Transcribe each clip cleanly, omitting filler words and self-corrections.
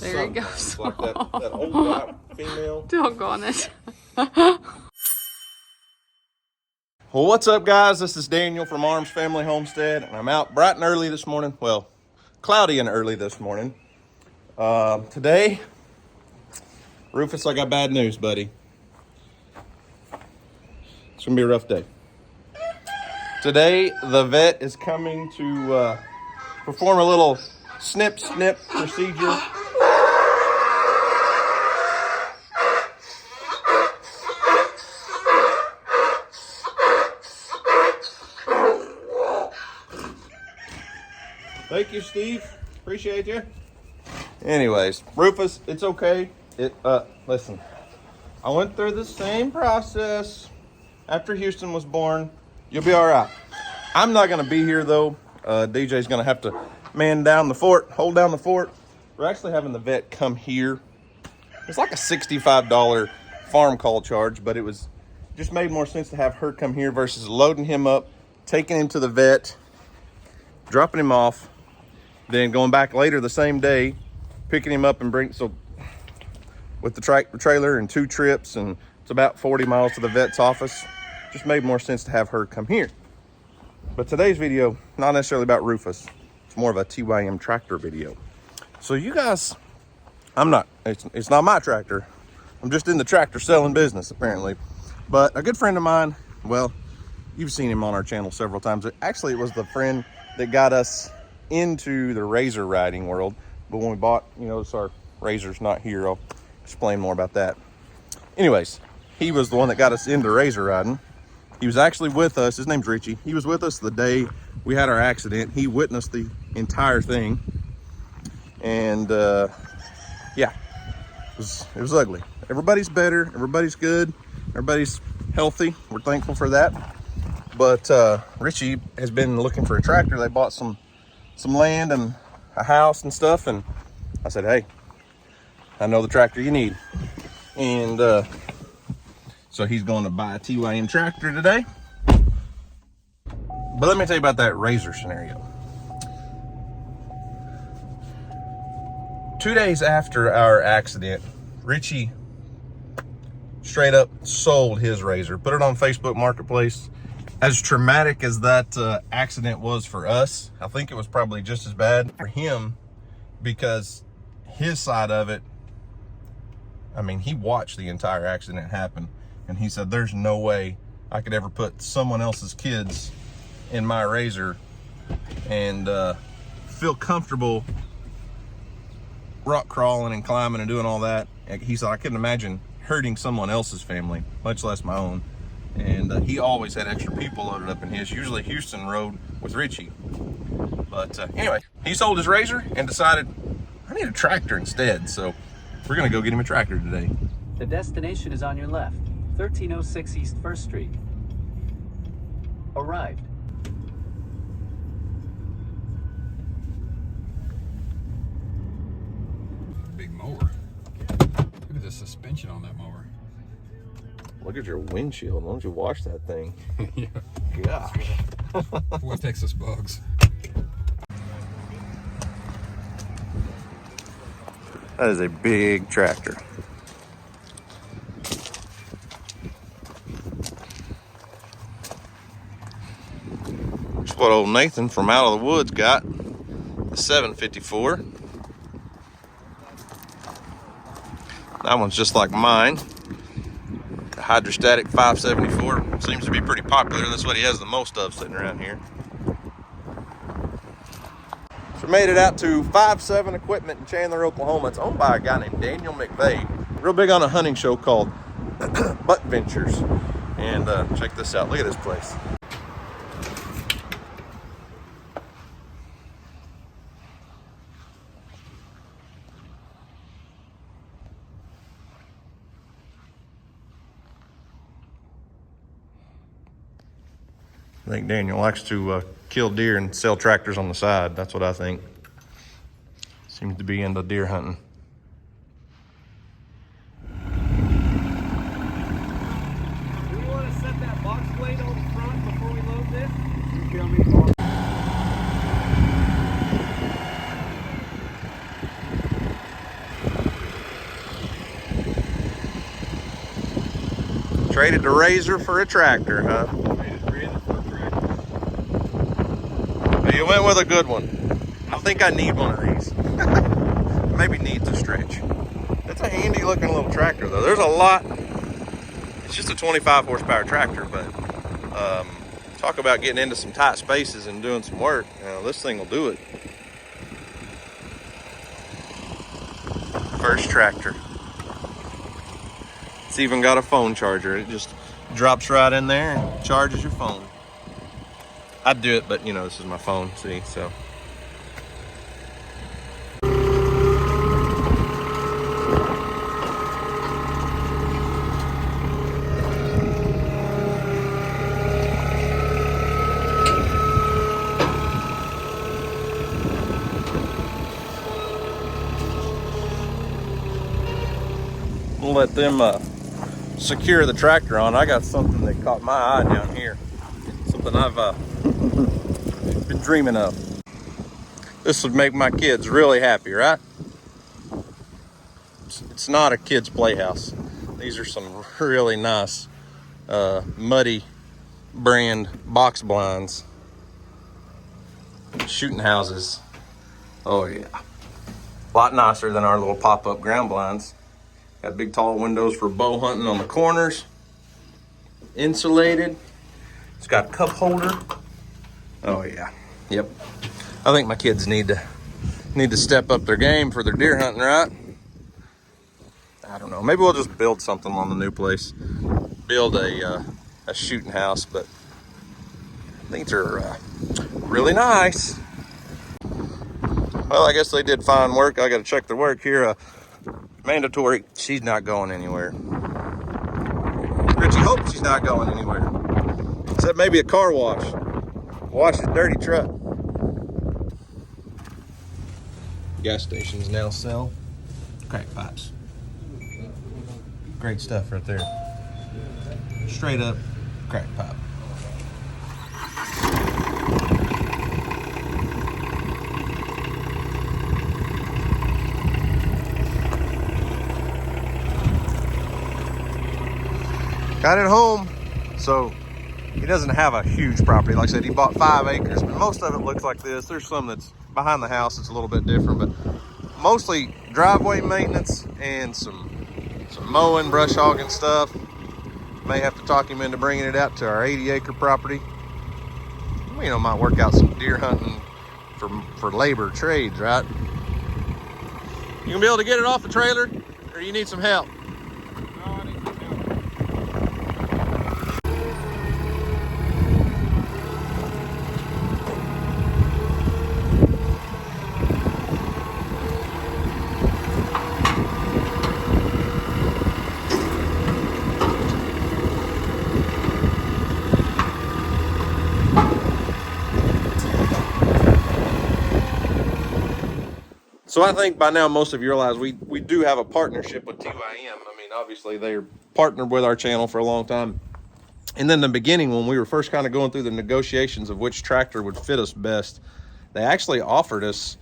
There he goes. Like that old white female. Doggone it. Well, what's up, guys? This is Daniel from Arms Family Homestead, and I'm out bright and early this morning. Well, cloudy and early this morning. Today, Rufus, I got bad news, buddy. It's gonna be a rough day. Today, the vet is coming to perform a little snip procedure. Thank you, Steve. Appreciate you. Anyways, Rufus, it's okay. Listen, I went through the same process after Houston was born. You'll be all right. I'm not going to be here, though. DJ's going to have to man down the fort, hold down the fort. We're actually having the vet come here. It's like a $65 farm call charge, but it was just made more sense to have her come here versus loading him up, taking him to the vet, dropping him off, then going back later the same day, picking him up and with the tractor trailer and 2 trips, and it's about 40 miles to the vet's office. Just made more sense to have her come here. But today's video, not necessarily about Rufus. It's more of a TYM tractor video. So you guys, it's not my tractor. I'm just in the tractor selling business, apparently. But a good friend of mine, well, you've seen him on our channel several times. Actually, it was the friend that got us into the razor riding world. But when we bought, it's our razor's not here. I'll explain more about that. Anyways, he was the one that got us into razor riding. He was actually with us. His name's Richie. He was with us the day we had our accident. He witnessed the entire thing. And yeah, it was ugly. Everybody's better. Everybody's good. Everybody's healthy. We're thankful for that. But Richie has been looking for a tractor. They bought some land and a house and stuff, and I said, hey, I know the tractor you need. And so he's going to buy a TYM tractor today. But let me tell you about that razor scenario. 2 days after our accident, Richie straight up sold his razor, put it on Facebook Marketplace. As traumatic as that accident was for us, I think it was probably just as bad for him, because his side of it, I mean, he watched the entire accident happen, and he said, there's no way I could ever put someone else's kids in my razor and feel comfortable rock crawling and climbing and doing all that. And he said, I couldn't imagine hurting someone else's family, much less my own. And he always had extra people loaded up in his. Usually Houston rode with Richie. But anyway, he sold his razor and decided, I need a tractor instead. So we're gonna go get him a tractor today. The destination is on your left, 1306 East 1st Street. Arrived. Big mower. Look at the suspension on that mower. Look at your windshield. Why don't you wash that thing? Yeah. Gosh. What Texas bugs? That is a big tractor. That's what old Nathan from out of the woods got. The 754. That one's just like mine. The hydrostatic 574 seems to be pretty popular. That's what he has the most of sitting around here. So we made it out to 5-7 Equipment in Chandler, Oklahoma. It's owned by a guy named Daniel McVeigh. Real big on a hunting show called Buck Ventures. And check this out. Look at this place. I think Daniel likes to kill deer and sell tractors on the side. That's what I think. Seems to be into deer hunting. Do we want to set that box blade on front before we load this? You tell me. Traded the razor for a tractor, huh? Well, you went with a good one. I think I need one of these. Maybe needs a stretch. It's a handy looking little tractor though. There's a lot. It's just a 25 horsepower tractor, but talk about getting into some tight spaces and doing some work. This thing will do it. First tractor. It's even got a phone charger. It just drops right in there and charges your phone. I'd do it, but you know, this is my phone, see, so. We'll let them secure the tractor on. I got something that caught my eye down here. Something I've been dreaming of. This would make my kids really happy, right? It's not a kid's playhouse. These are some really nice muddy brand box blinds. Shooting houses. Oh yeah. A lot nicer than our little pop-up ground blinds. Got big tall windows for bow hunting on the corners. Insulated. It's got a cup holder. Oh yeah. Yep. I think my kids need to step up their game for their deer hunting, right? I don't know. Maybe we'll just build something on the new place. Build a shooting house, but things are really nice. Well, I guess they did fine work. I got to check the work here. Mandatory, she's not going anywhere. Richie hopes she's not going anywhere. Except maybe a car wash. Wash his dirty truck. Gas stations now sell crack pipes. Great stuff right there. Straight up crack pipe. Got it home, so he doesn't have a huge property. Like I said, he bought 5 acres, but most of it looks like this. There's some that's behind the house that's a little bit different, but mostly driveway maintenance and some mowing, brush hogging stuff. May have to talk him into bringing it out to our 80-acre property. You know, might work out some deer hunting for labor trades, right? You gonna be able to get it off the trailer, or you need some help? So I think by now most of you realize we do have a partnership with TYM. I mean, obviously they're partnered with our channel for a long time. And then in the beginning, when we were first kind of going through the negotiations of which tractor would fit us best, they actually offered us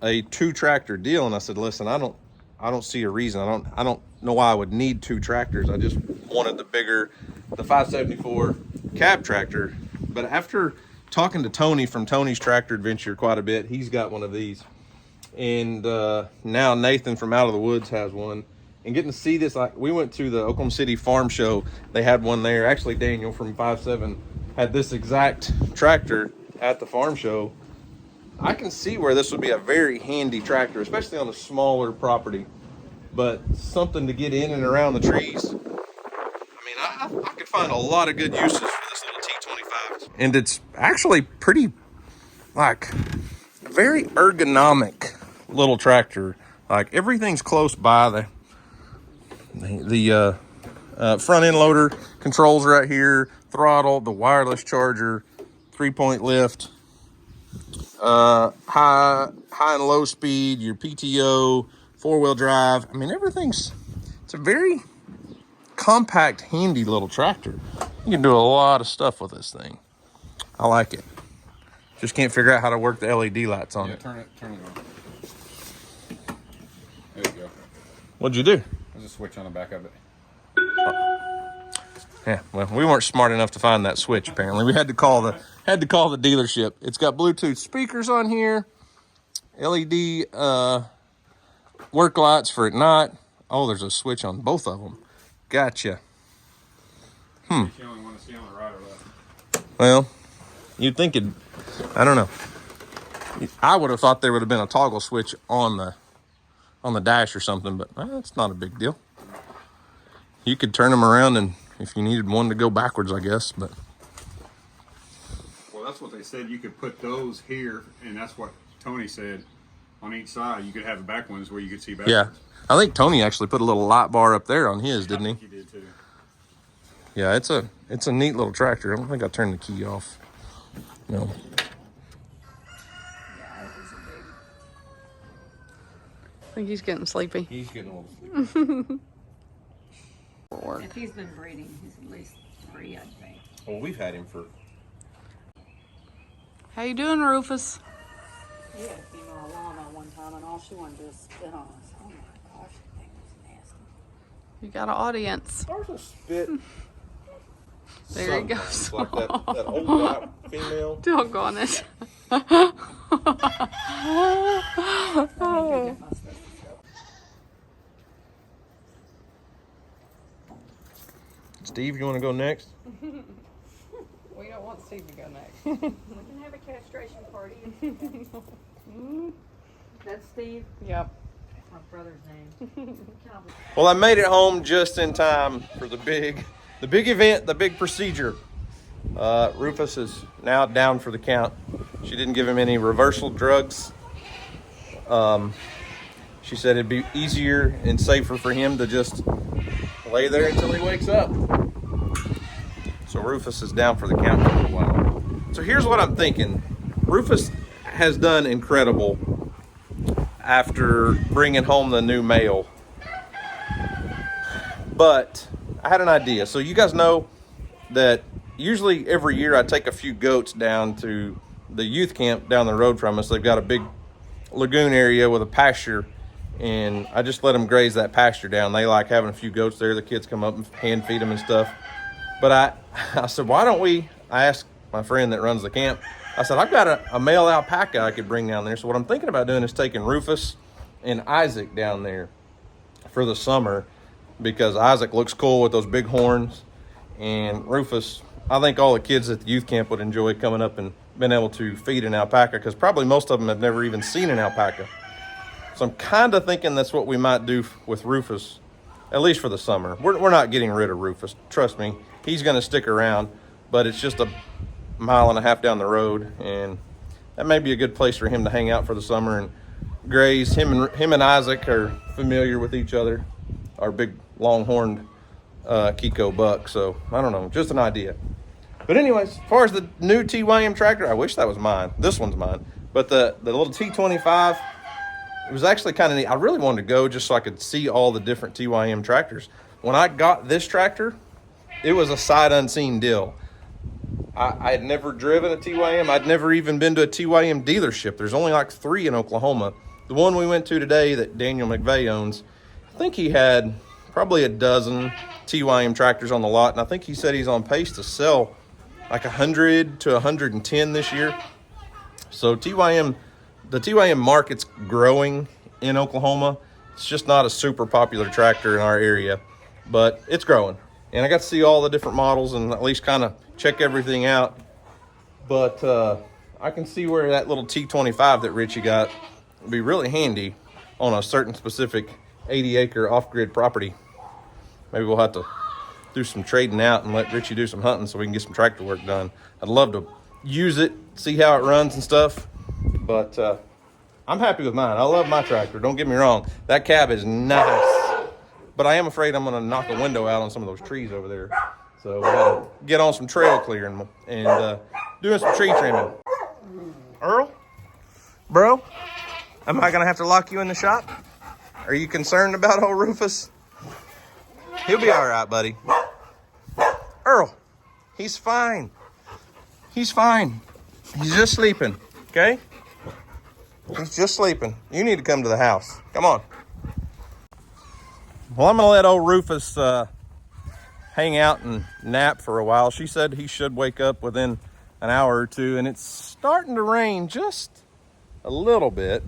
a 2-tractor deal. And I said, listen, I don't see a reason. I don't know why I would need 2 tractors. I just wanted the 574 cab tractor. But after talking to Tony from Tony's Tractor Adventure quite a bit, he's got one of these. And now Nathan from Out of the Woods has one. And getting to see this, like, we went to the Oklahoma City Farm Show. They had one there. Actually, Daniel from 5.7 had this exact tractor at the farm show. I can see where this would be a very handy tractor, especially on a smaller property. But something to get in and around the trees. I mean, I could find a lot of good uses for this little T25. And it's actually pretty, like, very ergonomic little tractor. Like, everything's close by. The front end loader controls right here, throttle, the wireless charger, 3-point lift, high and low speed, your PTO, 4-wheel drive. I mean, it's a very compact, handy little tractor. You can do a lot of stuff with this thing. I like it. Just can't figure out how to work the LED lights on it. Turn it on. There you go. What'd you do? There's a switch on the back of it. Yeah, well, we weren't smart enough to find that switch. Apparently, we had to call the dealership. It's got Bluetooth speakers on here, LED work lights for at night. Oh, there's a switch on both of them. Gotcha. You only want to see on the right or left. Well, you'd think it. I don't know. I would have thought there would have been a toggle switch on the dash or something, but that's not a big deal. You could turn them around, and if you needed one to go backwards, I guess. But Well, that's what they said. You could put those here, and that's what Tony said. On each side, you could have the back ones where you could see backwards. yeah, I think Tony actually put a little light bar up there on his, didn't he? I think he did too. Yeah, it's a neat little tractor. I don't think I turned the key off. No. I think he's getting sleepy. He's getting a little sleepy. If he's been breeding, he's at least 3, I think. Well, we've had him for. How you doing, Rufus? We had a female llama one time, and all she wanted to do was spit on us. Oh my gosh, that thing was nasty. You got an audience. There's a spit. There you go. Sometimes, like that old white female. Doggone it. Steve, you want to go next? We don't want Steve to go next. We can have a castration party. That's Steve, Yep. my brother's name. Well, I made it home just in time for the big event, the big procedure. Rufus is now down for the count. She didn't give him any reversal drugs. She said it'd be easier and safer for him to just lay there until he wakes up. So Rufus is down for the count for a while. So here's what I'm thinking. Rufus has done incredible after bringing home the new male. But I had an idea. So you guys know that usually every year I take a few goats down to the youth camp down the road from us. They've got a big lagoon area with a pasture, and I just let them graze that pasture down. They like having a few goats there. The kids come up and hand feed them and stuff. But I said, why don't I asked my friend that runs the camp, I said, I've got a male alpaca I could bring down there. So what I'm thinking about doing is taking Rufus and Isaac down there for the summer, because Isaac looks cool with those big horns, and Rufus, I think all the kids at the youth camp would enjoy coming up and being able to feed an alpaca, because probably most of them have never even seen an alpaca. So I'm kind of thinking that's what we might do with Rufus, at least for the summer. We're not getting rid of Rufus. Trust me, he's going to stick around, but it's just a 1.5 miles down the road, and that may be a good place for him to hang out for the summer and graze. Him and Isaac are familiar with each other, our big longhorned Kiko buck. So I don't know, just an idea. But anyways, as far as the new TYM tractor, I wish that was mine. This one's mine. But the little T25, it was actually kind of neat. I really wanted to go just so I could see all the different TYM tractors. When I got this tractor, it was a sight unseen deal. I had never driven a TYM. I'd never even been to a TYM dealership. There's only like 3 in Oklahoma. The one we went to today that Daniel McVeigh owns, I think he had probably a dozen TYM tractors on the lot, and I think he said he's on pace to sell like 100 to 110 this year. So the TYM market's growing in Oklahoma. It's just not a super popular tractor in our area, but it's growing. And I got to see all the different models and at least kind of check everything out. But I can see where that little T25 that Richie got would be really handy on a certain specific 80-acre off-grid property. Maybe we'll have to do some trading out and let Richie do some hunting so we can get some tractor work done. I'd love to use it, see how it runs and stuff. But I'm happy with mine. I love my tractor. Don't get me wrong. That cab is nice. But I am afraid I'm going to knock a window out on some of those trees over there. So we got to get on some trail clearing and doing some tree trimming. Earl? Bro? Am I going to have to lock you in the shop? Are you concerned about old Rufus? He'll be all right, buddy. Earl, he's fine. He's fine. He's just sleeping, okay? He's just sleeping. You need to come to the house. Come on. Well, I'm going to let old Rufus hang out and nap for a while. She said he should wake up within an hour or two, and it's starting to rain just a little bit.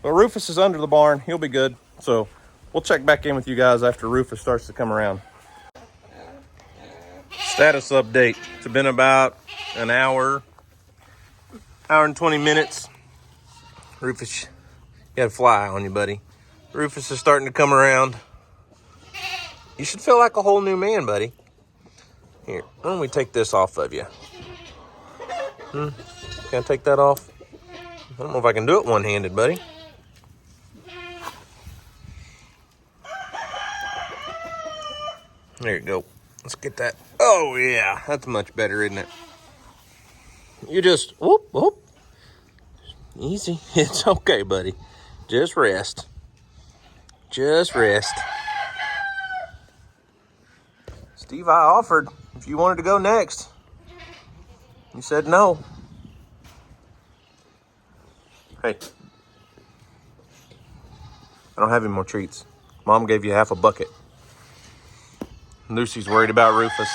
But Rufus is under the barn. He'll be good. So we'll check back in with you guys after Rufus starts to come around. Status update. It's been about an hour and 20 minutes. Rufus, you got a fly on you, buddy. Rufus is starting to come around. You should feel like a whole new man, buddy. Here, why don't we take this off of you? Can I take that off? I don't know if I can do it one-handed, buddy. There you go. Let's get that. Oh, yeah. That's much better, isn't it? You just, whoop, whoop. Easy. It's okay, buddy. Just rest. Just rest. Steve, I offered if you wanted to go next. You said no. Hey. I don't have any more treats. Mom gave you half a bucket. Lucy's worried about Rufus.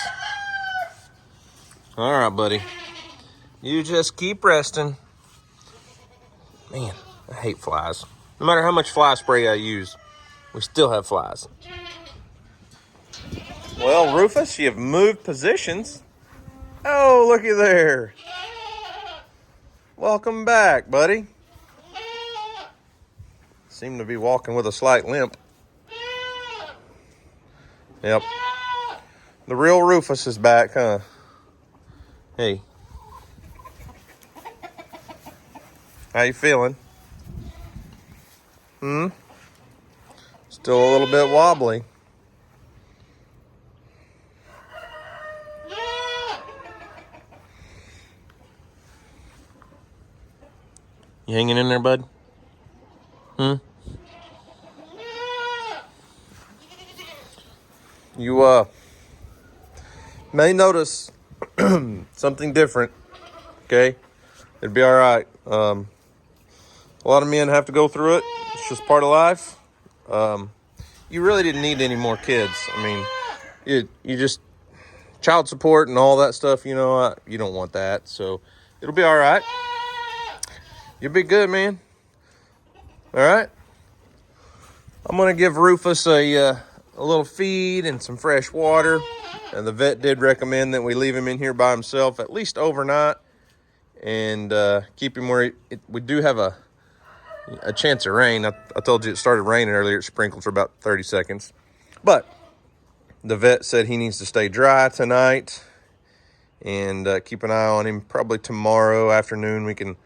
All right, buddy. You just keep resting. Man, I hate flies. No matter how much fly spray I use, we still have flies. Well, Rufus, you've moved positions. Oh, looky there. Welcome back, buddy. Seem to be walking with a slight limp. Yep. The real Rufus is back, huh? Hey. How you feeling? Still a little bit wobbly. You hanging in there, bud? You may notice something different. Okay, it'd be all right. A lot of men have to go through it. It's just part of life. You really didn't need any more kids. I mean, you just child support and all that stuff. You know, you don't want that. So it'll be all right. You'll be good, man. All right. I'm gonna give Rufus a little feed and some fresh water. And the vet did recommend that we leave him in here by himself at least overnight and keep him where we do have a chance of rain. I told you it started raining earlier. It sprinkled for about 30 seconds. But the vet said he needs to stay dry tonight and keep an eye on him. Probably tomorrow afternoon we can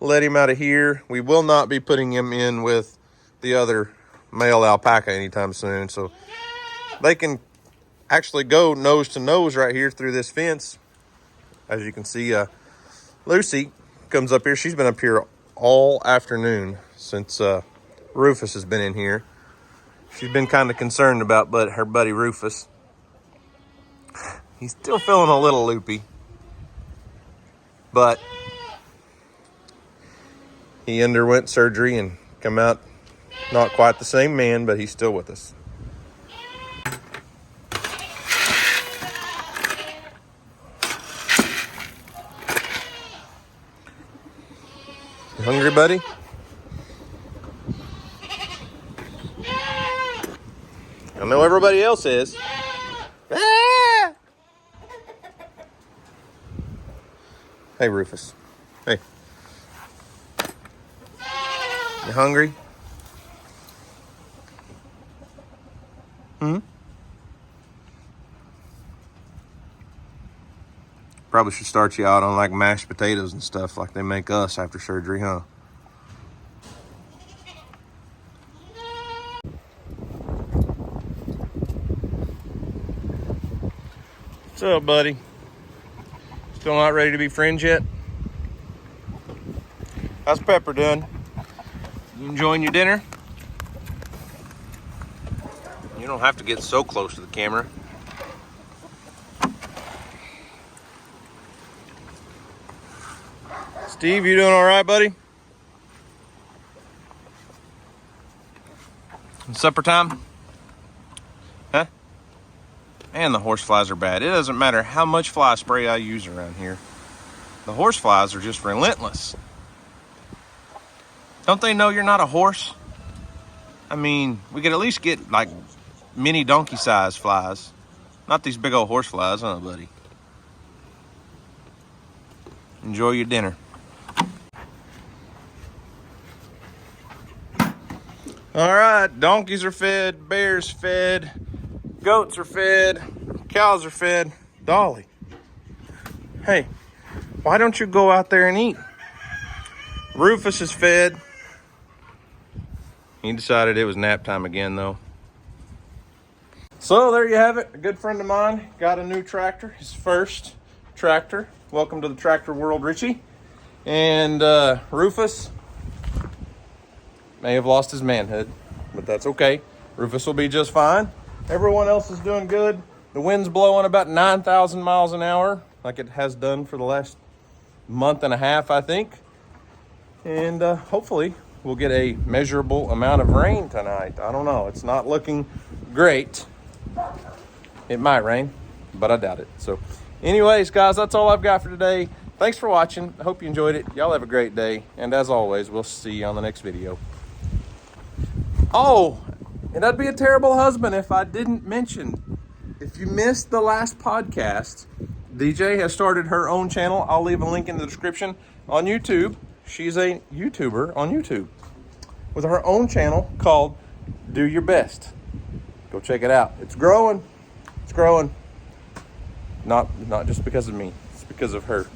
let him out of here. We will not be putting him in with the other male alpaca anytime soon. So they can actually go nose to nose right here through this fence. As you can see, Lucy comes up here. She's been up here all afternoon since Rufus has been in here. She's been kind of concerned about her buddy Rufus. He's still feeling a little loopy, but he underwent surgery and come out not quite the same man, but he's still with us. You hungry, buddy? I know everybody else is. Ah! Hey, Rufus. Hey. You hungry? Probably should start you out on like mashed potatoes and stuff like they make us after surgery, huh? What's up, buddy? Still not ready to be friends yet? How's Pepper doing? You enjoying your dinner? You don't have to get so close to the camera. Steve, you doing all right, buddy? Supper time? Huh? Man, the horse flies are bad. It doesn't matter how much fly spray I use around here. The horse flies are just relentless. Don't they know you're not a horse? I mean, we could at least get like mini donkey size flies. Not these big old horse flies, huh, buddy? Enjoy your dinner. All right, donkeys are fed, bears fed, goats are fed, cows are fed. Dolly, hey, why don't you go out there and eat? Rufus is fed. He decided it was nap time again, though. So there you have it. A good friend of mine got a new tractor, his first tractor. Welcome to the tractor world, Richie. And Rufus may have lost his manhood, but that's okay. Rufus will be just fine. Everyone else is doing good. The wind's blowing about 9,000 miles an hour, like it has done for the last month and a half, I think. And hopefully we'll get a measurable amount of rain tonight. I don't know. It's not looking great. It might rain, but I doubt it. So anyways, guys, that's all I've got for today. Thanks for watching. I hope you enjoyed it. Y'all have a great day. And as always, we'll see you on the next video. Oh, and I'd be a terrible husband if I didn't mention, if you missed the last podcast, DJ has started her own channel. I'll leave a link in the description on YouTube. She's a YouTuber on YouTube with her own channel called Do Your Best. Go check it out. It's growing. It's growing. Not just because of me. It's because of her.